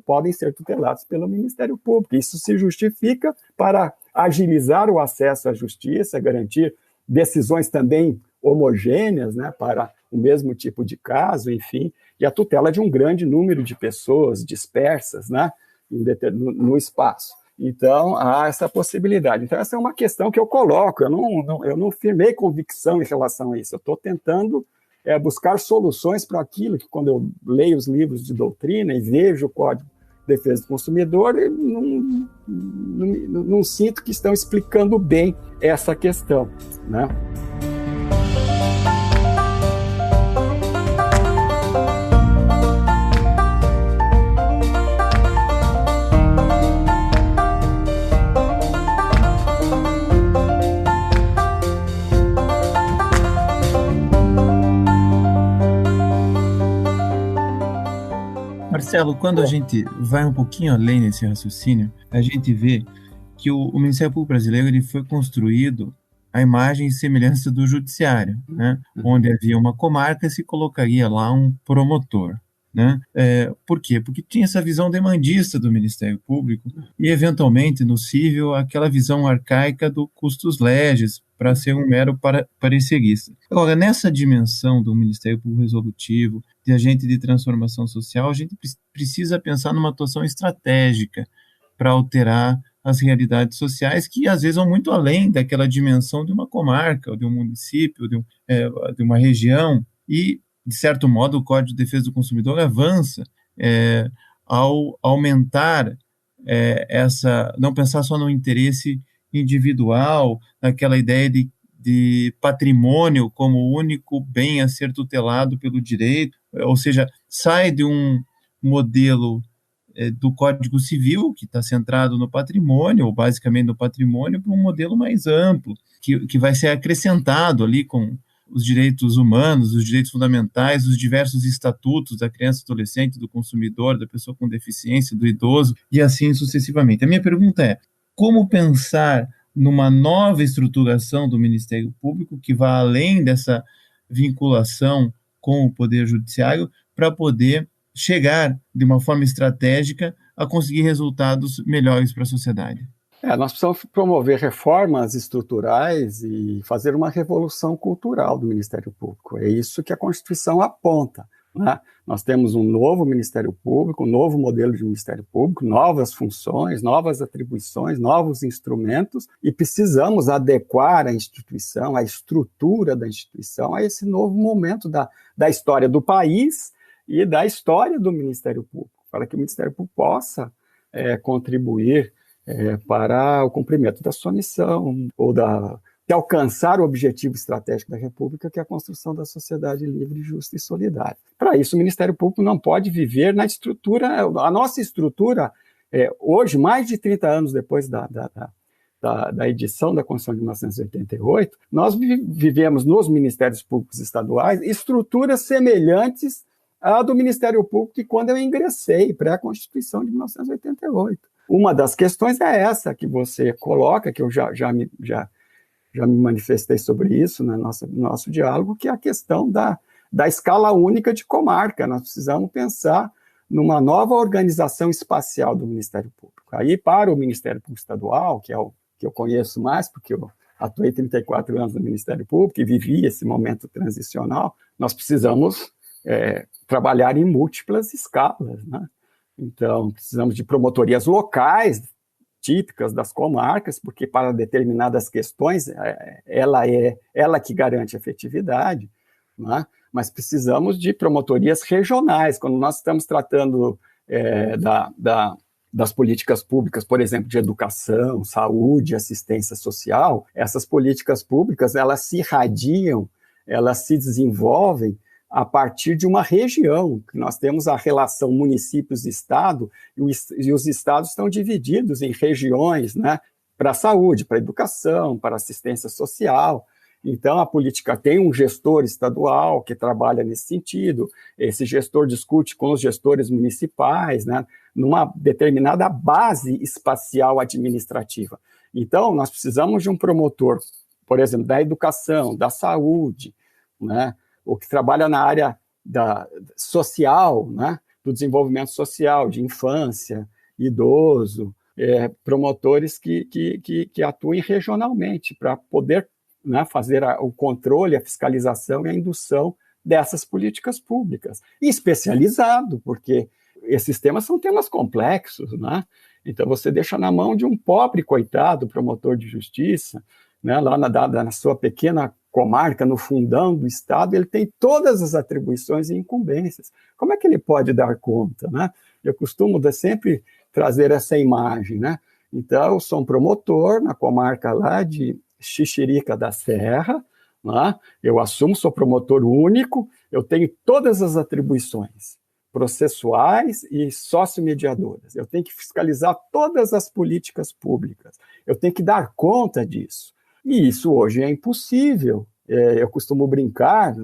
podem ser tutelados pelo Ministério Público. Isso se justifica para agilizar o acesso à justiça, garantir decisões também homogêneas, né, para o mesmo tipo de caso, enfim, e a tutela de um grande número de pessoas dispersas, né, no espaço. Então, há essa possibilidade. Então, essa é uma questão que eu coloco. Eu não firmei convicção em relação a isso. Eu estou tentando buscar soluções para aquilo que, quando eu leio os livros de doutrina e vejo o Código de Defesa do Consumidor, eu não sinto que estão explicando bem essa questão, né? Marcelo, quando a gente vai um pouquinho além nesse raciocínio, a gente vê que o Ministério Público Brasileiro ele foi construído à imagem e semelhança do judiciário, né? Onde havia uma comarca, se colocaria lá um promotor, né? Por quê? Porque tinha essa visão demandista do Ministério Público e, eventualmente, no cível, aquela visão arcaica do custos legis, para ser um mero parecerista. Agora, nessa dimensão do Ministério Público Resolutivo, de agente de transformação social, a gente precisa pensar numa atuação estratégica para alterar as realidades sociais que, às vezes, vão muito além daquela dimensão de uma comarca, ou de um município, de uma região, e, de certo modo, o Código de Defesa do Consumidor avança ao aumentar não pensar só no interesse individual, naquela ideia de patrimônio como o único bem a ser tutelado pelo direito, ou seja, sai de um modelo do Código Civil, que está centrado no patrimônio, ou basicamente no patrimônio, para um modelo mais amplo, que vai ser acrescentado ali com os direitos humanos, os direitos fundamentais, os diversos estatutos da criança, do adolescente, do consumidor, da pessoa com deficiência, do idoso, e assim sucessivamente. A minha pergunta é: como pensar numa nova estruturação do Ministério Público que vá além dessa vinculação com o Poder Judiciário para poder chegar de uma forma estratégica a conseguir resultados melhores para a sociedade? Nós precisamos promover reformas estruturais e fazer uma revolução cultural do Ministério Público. É isso que a Constituição aponta, né? Nós temos um novo Ministério Público, um novo modelo de Ministério Público, novas funções, novas atribuições, novos instrumentos, e precisamos adequar a instituição, a estrutura da instituição a esse novo momento da história do país e da história do Ministério Público, para que o Ministério Público possa contribuir para o cumprimento da sua missão, ou de alcançar o objetivo estratégico da República, que é a construção da sociedade livre, justa e solidária. Para isso, o Ministério Público não pode viver na estrutura. A nossa estrutura, hoje, mais de 30 anos depois da da edição da Constituição de 1988, nós vivemos nos Ministérios Públicos Estaduais estruturas semelhantes à do Ministério Público de quando eu ingressei, pré-Constituição de 1988. Uma das questões é essa que você coloca, que eu já me manifestei sobre isso no nosso diálogo, que é a questão da escala única de comarca. Nós precisamos pensar numa nova organização espacial do Ministério Público. Aí, para o Ministério Público Estadual, que é o que eu conheço mais, porque eu atuei 34 anos no Ministério Público e vivi esse momento transicional, nós precisamos trabalhar em múltiplas escalas, né? Então, precisamos de promotorias locais, típicas das comarcas, porque para determinadas questões ela que garante a efetividade, né? Mas precisamos de promotorias regionais. Quando nós estamos tratando das políticas públicas, por exemplo, de educação, saúde, assistência social, essas políticas públicas, elas se irradiam, elas se desenvolvem a partir de uma região, que nós temos a relação municípios-estado, e os estados estão divididos em regiões, né, para a saúde, para a educação, para a assistência social. Então, a política tem um gestor estadual que trabalha nesse sentido, esse gestor discute com os gestores municipais, né, numa determinada base espacial administrativa. Então, nós precisamos de um promotor, por exemplo, da educação, da saúde, né, ou que trabalha na área social, né, do desenvolvimento social, de infância, idoso, promotores que atuem regionalmente para poder, né, fazer o controle, a fiscalização e a indução dessas políticas públicas. E especializado, porque esses temas são temas complexos, né? Então você deixa na mão de um pobre coitado promotor de justiça, né, lá na sua pequena comarca, no fundão do Estado, ele tem todas as atribuições e incumbências. Como é que ele pode dar conta, né? Eu costumo sempre trazer essa imagem, né? Então, eu sou um promotor na comarca lá de Xixirica da Serra, né? Eu assumo, sou promotor único, eu tenho todas as atribuições processuais e sociomediadoras. Eu tenho que fiscalizar todas as políticas públicas. Eu tenho que dar conta disso. E isso hoje é impossível. Eu costumo brincar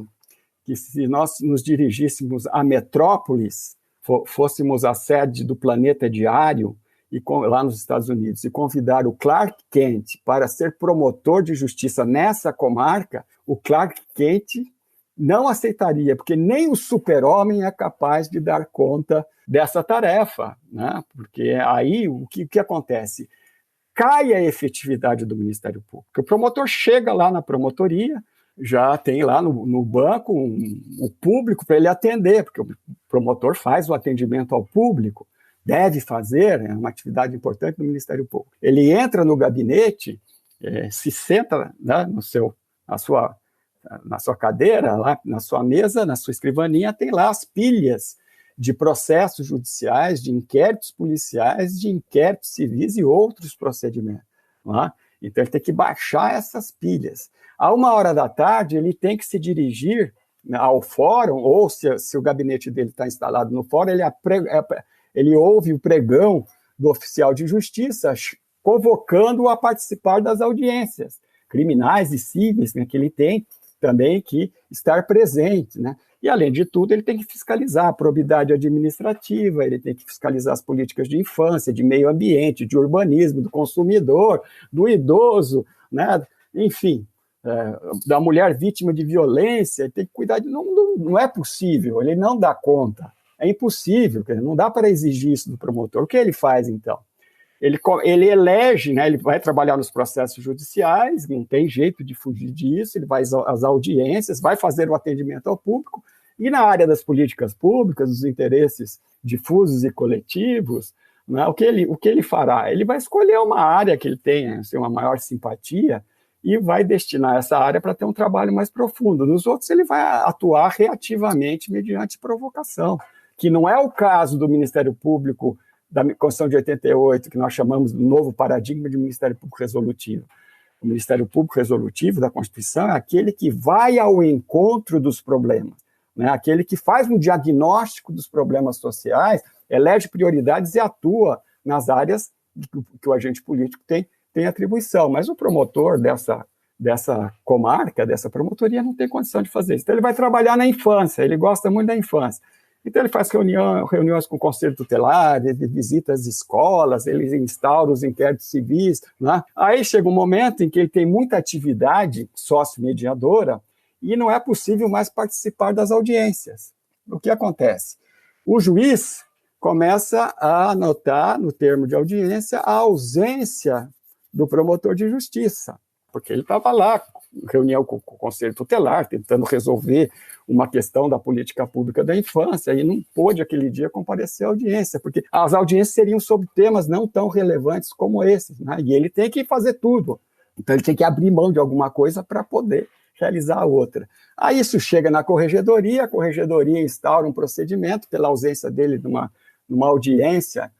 que se nós nos dirigíssemos a Metrópolis, fôssemos a sede do Planeta Diário, lá nos Estados Unidos, e convidar o Clark Kent para ser promotor de justiça nessa comarca, o Clark Kent não aceitaria, porque nem o super-homem é capaz de dar conta dessa tarefa, né? Porque aí o que acontece? Cai a efetividade do Ministério Público. O promotor chega lá na promotoria, já tem lá no banco o público para ele atender, porque o promotor faz o atendimento ao público, deve fazer, é uma atividade importante do Ministério Público. Ele entra no gabinete, se senta, né, na sua cadeira, lá na sua mesa, na sua escrivaninha, tem lá as pilhas de processos judiciais, de inquéritos policiais, de inquéritos civis e outros procedimentos. Não é? Então, ele tem que baixar essas pilhas. À 1h da tarde, ele tem que se dirigir ao fórum, ou se o gabinete dele está instalado no fórum, ele ouve o pregão do oficial de justiça, convocando-o a participar das audiências criminais e cíveis, né, que ele tem também que estar presente, né? E, além de tudo, ele tem que fiscalizar a probidade administrativa, ele tem que fiscalizar as políticas de infância, de meio ambiente, de urbanismo, do consumidor, do idoso, né? Enfim, da mulher vítima de violência, ele tem que cuidar não é possível, ele não dá conta, é impossível, não dá para exigir isso do promotor. O que ele faz, então? Ele elege, né, ele vai trabalhar nos processos judiciais, não tem jeito de fugir disso, ele vai às audiências, vai fazer o atendimento ao público, e na área das políticas públicas, dos interesses difusos e coletivos, né, o que ele fará? Ele vai escolher uma área que ele tenha uma maior simpatia e vai destinar essa área para ter um trabalho mais profundo. Nos outros, ele vai atuar reativamente mediante provocação, que não é o caso do Ministério Público da Constituição de 88, que nós chamamos de novo paradigma de Ministério Público Resolutivo. O Ministério Público Resolutivo da Constituição é aquele que vai ao encontro dos problemas, né? Aquele que faz um diagnóstico dos problemas sociais, elege prioridades e atua nas áreas que o agente político tem tem atribuição, mas o promotor dessa comarca, dessa promotoria, não tem condição de fazer isso. Então, ele vai trabalhar na infância, ele gosta muito da infância. Então, ele faz reuniões com o conselho tutelar, ele visita as escolas, ele instaura os inquéritos civis, né? Aí chega um momento em que ele tem muita atividade sócio-mediadora e não é possível mais participar das audiências. O que acontece? O juiz começa a anotar no termo de audiência a ausência do promotor de justiça, porque ele estava lá, reunião com o Conselho Tutelar, tentando resolver uma questão da política pública da infância, e não pôde aquele dia comparecer à audiência, porque as audiências seriam sobre temas não tão relevantes como esses, né? E ele tem que fazer tudo. Então ele tem que abrir mão de alguma coisa para poder realizar a outra. Aí isso chega na corregedoria, a corregedoria instaura um procedimento pela ausência dele numa audiência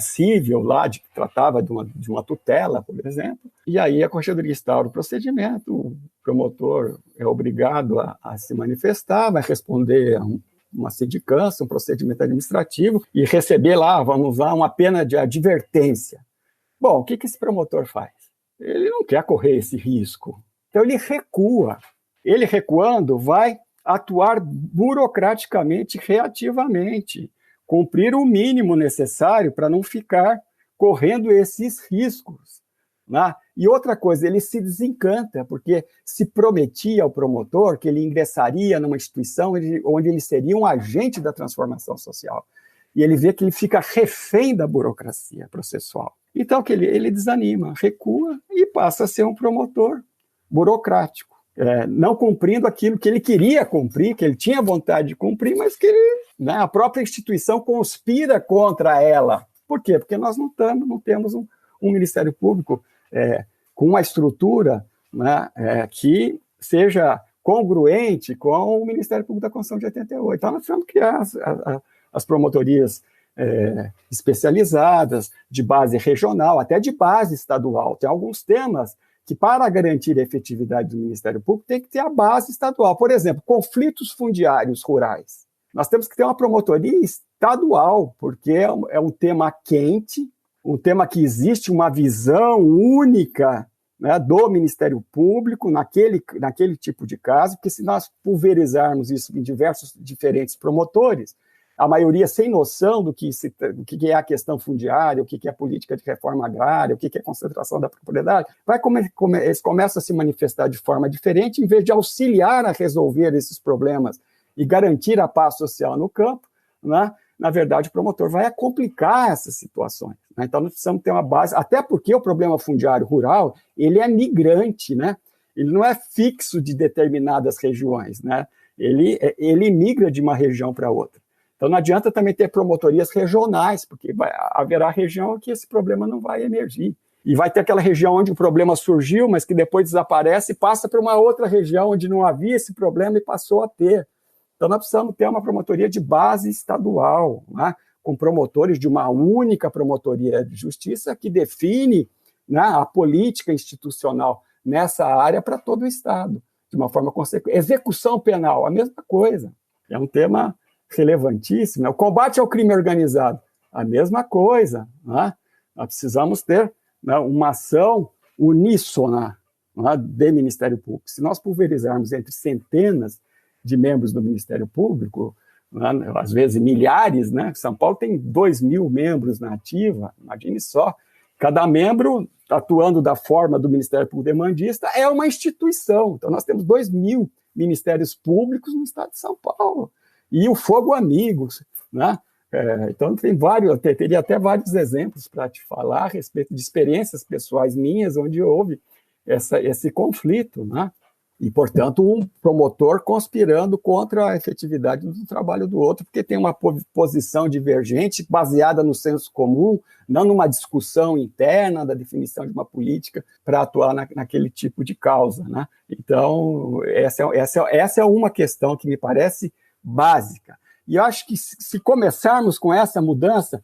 civil lá, que tratava de uma tutela, por exemplo, e aí a corregedoria instaura o procedimento, o promotor é obrigado a se manifestar, vai responder a uma sindicância, um procedimento administrativo, e receber lá, vamos lá, uma pena de advertência. Bom, o que esse promotor faz? Ele não quer correr esse risco, então ele recua. Ele recuando vai atuar burocraticamente, reativamente, cumprir o mínimo necessário para não ficar correndo esses riscos, né? E outra coisa, ele se desencanta, porque se prometia ao promotor que ele ingressaria numa instituição onde ele seria um agente da transformação social. E ele vê que ele fica refém da burocracia processual. Então, que ele desanima, recua e passa a ser um promotor burocrático. Não cumprindo aquilo que ele queria cumprir, que ele tinha vontade de cumprir, mas que a própria instituição conspira contra ela. Por quê? Porque nós não temos um Ministério Público com uma estrutura, né, que seja congruente com o Ministério Público da Constituição de 88. Então, nós precisamos criar as promotorias especializadas, de base regional, até de base estadual. Tem alguns temas que, para garantir a efetividade do Ministério Público, tem que ter a base estadual. Por exemplo, conflitos fundiários rurais. Nós temos que ter uma promotoria estadual, porque é um tema quente, um tema que existe uma visão única, né, do Ministério Público naquele tipo de caso, porque se nós pulverizarmos isso em diversos diferentes promotores, a maioria sem noção do que é a questão fundiária, o que é a política de reforma agrária, o que é a concentração da propriedade, eles começam a se manifestar de forma diferente, em vez de auxiliar a resolver esses problemas e garantir a paz social no campo, né? Na verdade, o promotor vai complicar essas situações, né? Então, nós precisamos ter uma base, até porque o problema fundiário rural, ele é migrante, né? Ele não é fixo de determinadas regiões, né? Ele migra de uma região para outra. Então, não adianta também ter promotorias regionais, porque haverá região que esse problema não vai emergir. E vai ter aquela região onde o problema surgiu, mas que depois desaparece e passa para uma outra região onde não havia esse problema e passou a ter. Então, nós precisamos ter uma promotoria de base estadual, né, com promotores de uma única promotoria de justiça que define, né, a política institucional nessa área para todo o Estado, de uma forma consequente. Execução penal, a mesma coisa. É um tema relevantíssimo, né? O combate ao crime organizado, a mesma coisa, né? Nós precisamos ter, né, uma ação uníssona, né, do Ministério Público. Se nós pulverizarmos entre centenas de membros do Ministério Público, né, às vezes milhares, né? São Paulo tem 2.000 membros na ativa, imagine só, cada membro atuando da forma do Ministério Público demandista é uma instituição. Então nós temos 2.000 ministérios públicos no estado de São Paulo. E o fogo amigos, né? Então teria até vários exemplos para te falar a respeito de experiências pessoais minhas, onde houve esse conflito, né? E, portanto, um promotor conspirando contra a efetividade do trabalho do outro, porque tem uma posição divergente, baseada no senso comum, não numa discussão interna da definição de uma política para atuar naquele tipo de causa, né? Então, essa é uma questão que me parece básica. E eu acho que se começarmos com essa mudança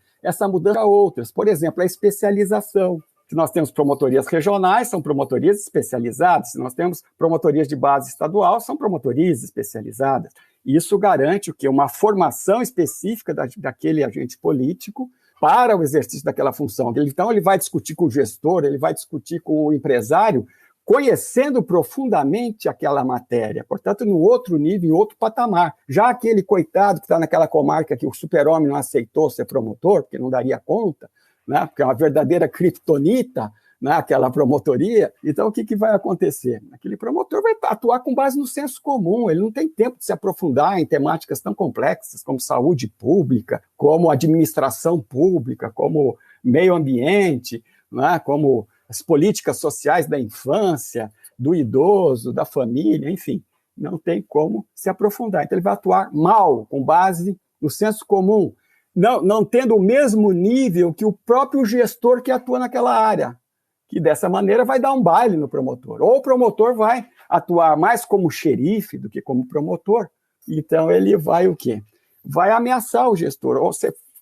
outras. Por exemplo, a especialização. Se nós temos promotorias regionais, são promotorias especializadas. Se nós temos promotorias de base estadual, são promotorias especializadas. Isso garante o quê? Uma formação específica daquele agente político para o exercício daquela função. Então, ele vai discutir com o gestor, ele vai discutir com o empresário, conhecendo profundamente aquela matéria, portanto, no outro nível, em outro patamar. Já aquele coitado que está naquela comarca que o super-homem não aceitou ser promotor, porque não daria conta, né, porque é uma verdadeira criptonita, né, aquela promotoria, então o que vai acontecer? Aquele promotor vai atuar com base no senso comum, ele não tem tempo de se aprofundar em temáticas tão complexas como saúde pública, como administração pública, como meio ambiente, né, como as políticas sociais da infância, do idoso, da família, enfim, não tem como se aprofundar. Então ele vai atuar mal, com base no senso comum, não tendo o mesmo nível que o próprio gestor que atua naquela área, que dessa maneira vai dar um baile no promotor. Ou o promotor vai atuar mais como xerife do que como promotor. Então ele vai o quê? Vai ameaçar o gestor. Ou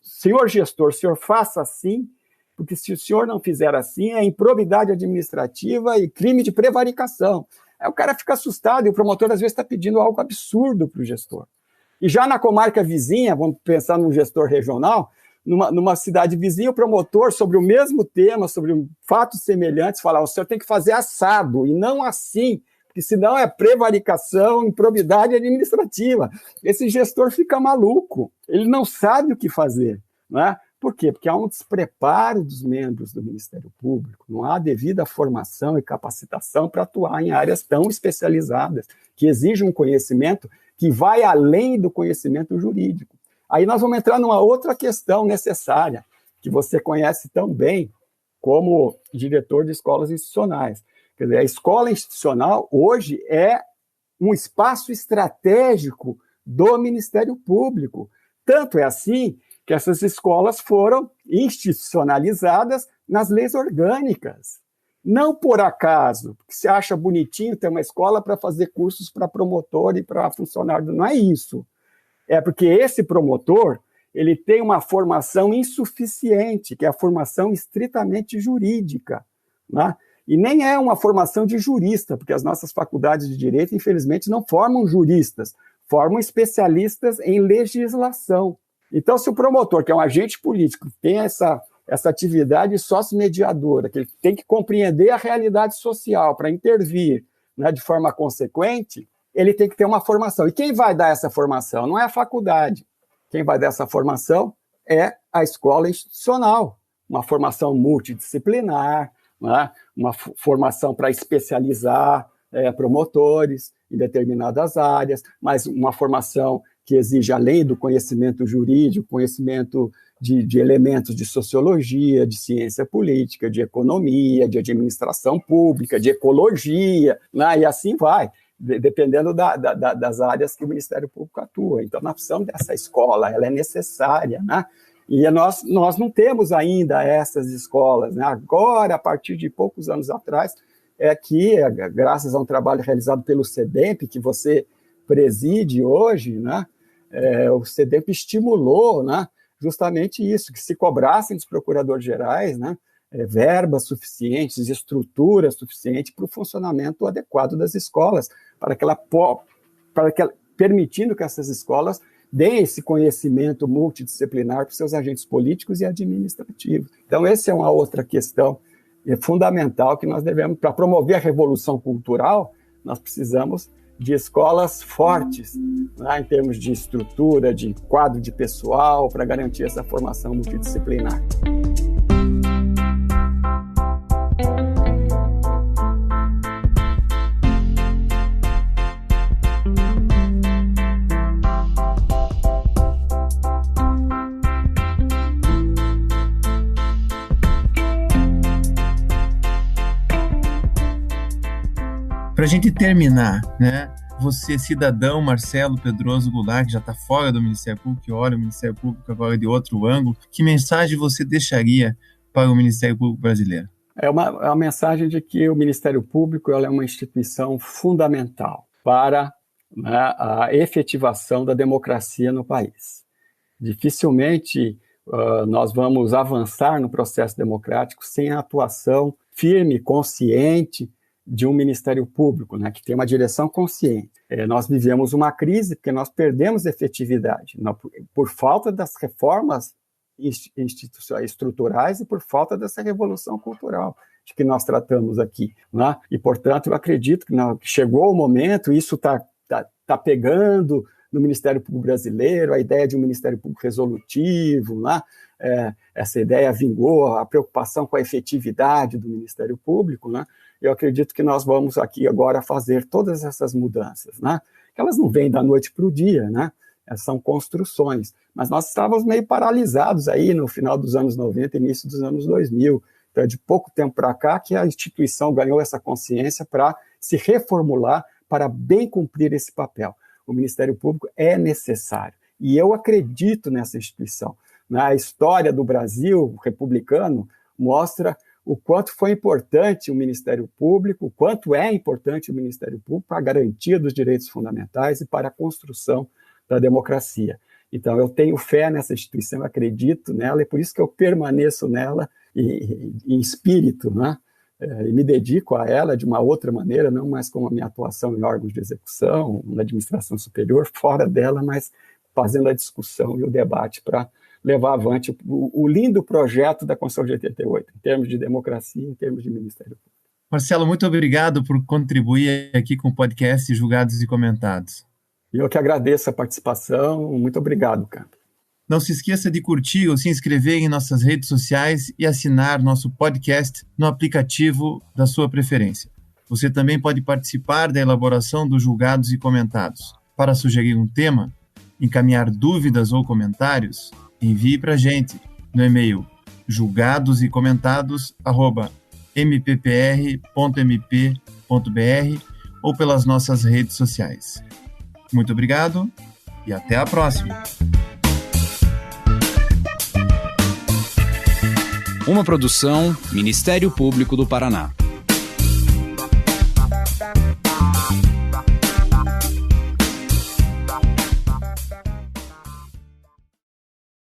senhor gestor, o senhor faça assim, porque se o senhor não fizer assim, é improbidade administrativa e crime de prevaricação. Aí o cara fica assustado e o promotor às vezes está pedindo algo absurdo para o gestor. E já na comarca vizinha, vamos pensar num gestor regional, numa cidade vizinha, o promotor, sobre o mesmo tema, sobre fatos semelhantes, fala, o senhor tem que fazer assado, e não assim, porque senão é prevaricação, improbidade administrativa. Esse gestor fica maluco, ele não sabe o que fazer, né? Por quê? Porque há um despreparo dos membros do Ministério Público, não há devida formação e capacitação para atuar em áreas tão especializadas, que exigem um conhecimento que vai além do conhecimento jurídico. Aí nós vamos entrar numa outra questão necessária, que você conhece tão bem como diretor de escolas institucionais. Quer dizer, a escola institucional hoje é um espaço estratégico do Ministério Público. Tanto é assim que essas escolas foram institucionalizadas nas leis orgânicas. Não por acaso, porque você acha bonitinho ter uma escola para fazer cursos para promotor e para funcionário. Não é isso. É porque esse promotor ele tem uma formação insuficiente, que é a formação estritamente jurídica, né? E nem é uma formação de jurista, porque as nossas faculdades de direito, infelizmente, não formam juristas, formam especialistas em legislação. Então, se o promotor, que é um agente político, tem essa atividade sócio-mediadora, que ele tem que compreender a realidade social para intervir, né, de forma consequente, ele tem que ter uma formação. E quem vai dar essa formação? Não é a faculdade. Quem vai dar essa formação é a escola institucional, uma formação multidisciplinar, né, uma formação para especializar promotores em determinadas áreas, mas uma formação que exige, além do conhecimento jurídico, conhecimento de elementos de sociologia, de ciência política, de economia, de administração pública, de ecologia, né? E assim vai, dependendo das áreas que o Ministério Público atua. Então, nós precisamos dessa escola, ela é necessária, né? E nós não temos ainda essas escolas, né? Agora, a partir de poucos anos atrás, é que, graças a um trabalho realizado pelo SEDEMP, que você preside hoje, né? O SEDEMP estimulou, né, justamente isso, que se cobrassem dos procuradores gerais, né, verbas suficientes, estrutura suficiente para o funcionamento adequado das escolas, permitindo que essas escolas deem esse conhecimento multidisciplinar para os seus agentes políticos e administrativos. Então, essa é uma outra questão fundamental que nós devemos, para promover a revolução cultural, nós precisamos de escolas fortes, né, em termos de estrutura, de quadro de pessoal, para garantir essa formação multidisciplinar. Para a gente terminar, né? Você, cidadão Marcelo Pedroso Goulart, que já está fora do Ministério Público, que olha o Ministério Público agora de outro ângulo, que mensagem você deixaria para o Ministério Público brasileiro? É uma mensagem de que o Ministério Público é uma instituição fundamental para, né, a efetivação da democracia no país. Dificilmente nós vamos avançar no processo democrático sem a atuação firme, consciente, de um Ministério Público, né, que tem uma direção consciente. Nós vivemos uma crise porque nós perdemos efetividade, por falta das reformas institucionais estruturais e por falta dessa revolução cultural de que nós tratamos aqui, né? E, portanto, eu acredito que chegou o momento, isso está pegando no Ministério Público Brasileiro, a ideia de um Ministério Público resolutivo, né? Essa ideia vingou, a preocupação com a efetividade do Ministério Público, né? Eu acredito que nós vamos aqui agora fazer todas essas mudanças, né? Que elas não vêm da noite para o dia, né? São construções, mas nós estávamos meio paralisados aí no final dos anos 90, início dos anos 2000, então é de pouco tempo para cá que a instituição ganhou essa consciência para se reformular, para bem cumprir esse papel. O Ministério Público é necessário, e eu acredito nessa instituição. Na história do Brasil republicano, mostra o quanto foi importante o Ministério Público, o quanto é importante o Ministério Público para a garantia dos direitos fundamentais e para a construção da democracia. Então, eu tenho fé nessa instituição, acredito nela, e por isso que eu permaneço nela em espírito, né? E me dedico a ela de uma outra maneira, não mais como a minha atuação em órgãos de execução, na administração superior, fora dela, mas fazendo a discussão e o debate para levar avante o lindo projeto da Constituição de 88, em termos de democracia, em termos de Ministério Público. Marcelo, muito obrigado por contribuir aqui com o podcast Julgados e Comentados. Eu que agradeço a participação, muito obrigado, Campo. Não se esqueça de curtir ou se inscrever em nossas redes sociais e assinar nosso podcast no aplicativo da sua preferência. Você também pode participar da elaboração dos Julgados e Comentados. Para sugerir um tema, encaminhar dúvidas ou comentários, envie para a gente no e-mail julgadosecomentado@mppr.mp.br ou pelas nossas redes sociais. Muito obrigado e até a próxima. Uma produção Ministério Público do Paraná.